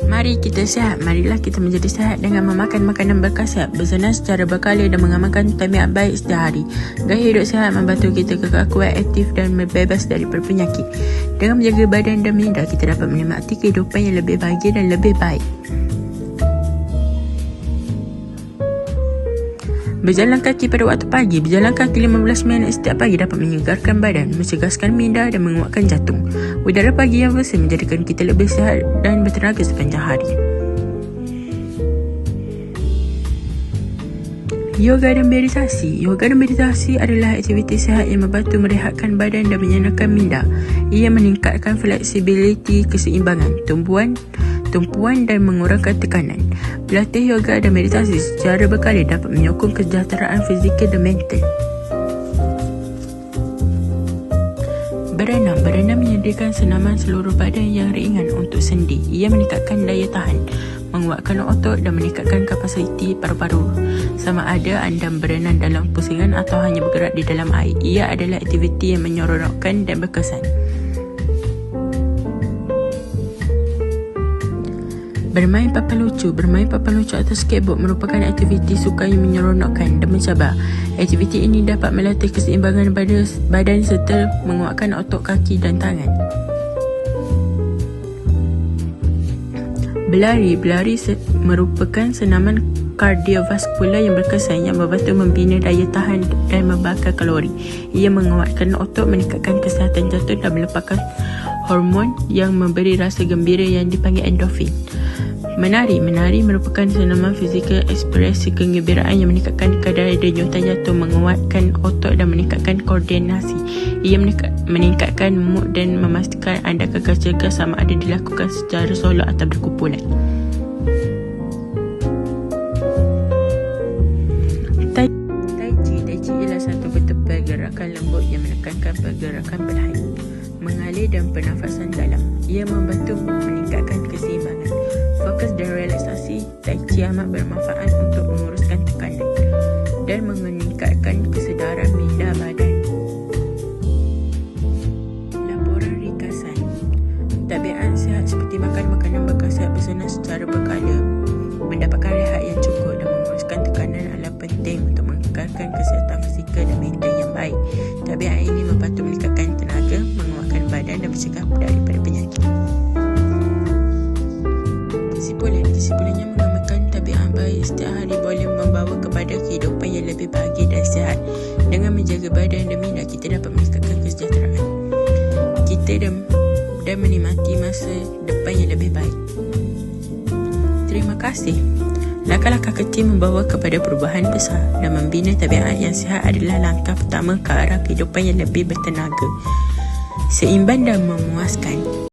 Mari kita sihat, marilah kita menjadi sihat dengan memakan makanan berkhasiat, bersenam secara berkala dan mengamalkan tabiat baik setiap hari. Gaya hidup sihat membantu kita kekal kuat, aktif dan bebas dari penyakit. Dengan menjaga badan dan minda, kita dapat menikmati kehidupan yang lebih bahagia dan lebih baik. Berjalan kaki pada waktu pagi. Berjalan kaki 15 minit setiap pagi dapat menyegarkan badan, mencegahkan minda dan menguatkan jantung. Udara pagi yang bersih menjadikan kita lebih sihat dan bertenaga sepanjang hari. Yoga dan meditasi. Yoga dan meditasi adalah aktiviti sihat yang membantu merehatkan badan dan menyenangkan minda. Ia meningkatkan fleksibiliti, keseimbangan, tumpuan dan mengurangkan tekanan. Berlatih yoga dan meditasi secara berkala dapat menyokong kesejahteraan fizikal dan mental. Berenang menyediakan senaman seluruh badan yang ringan untuk sendi. Ia meningkatkan daya tahan, menguatkan otot dan meningkatkan kapasiti paru-paru. Sama ada anda berenang dalam pusingan atau hanya bergerak di dalam air, ia adalah aktiviti yang menyeronokkan dan berkesan. Bermain papan lucu atau skateboard merupakan aktiviti sukan yang menyeronokkan dan mencabar. Aktiviti ini dapat melatih keseimbangan badan serta menguatkan otot kaki dan tangan. Berlari merupakan senaman kardiovaskular yang berkesan yang membantu membina daya tahan dan membakar kalori. Ia menguatkan otot, meningkatkan kesihatan jantung dan melepaskan hormon yang memberi rasa gembira yang dipanggil endorfin. Menari merupakan senaman fizikal ekspresi kegembiraan yang meningkatkan kadar denyutan jantung, menguatkan otot dan meningkatkan koordinasi. Ia meningkatkan mood dan memastikan anda kekal cergas sama ada dilakukan secara solo atau berkumpulan. Tai Chi ialah satu bentuk pergerakan lembut yang menekankan pergerakan perlahan, mengalir dan pernafasan dalam. Ia membantu meningkatkan keseimbangan, fokus dan relaksasi. Tai Chi amat bermanfaat untuk menguruskan tekanan dan meningkatkan kesedaran minda badan. Laporan ringkasan. Tabiat sihat seperti makan makanan berkhasiat, bersenam secara berkala, mendapatkan rehat yang cukup dan menguruskan tekanan adalah penting untuk mengekalkan kesihatan fizikal dan mental yang baik. Tabiat ini membantu meningkatkan tenaga, menguatkan badan dan mencegah daripada penyakit. Kesimpulannya, mengamalkan tabiat baik setiap hari boleh membawa kepada kehidupan yang lebih bahagia dan sihat. Dengan menjaga badan dan minda, kita dapat meningkatkan kesejahteraan kita dan menikmati masa depan yang lebih baik. Terima kasih. Langkah-langkah kecil membawa kepada perubahan besar, dan membina tabiat yang sihat adalah langkah pertama ke arah kehidupan yang lebih bertenaga, seimbang dan memuaskan.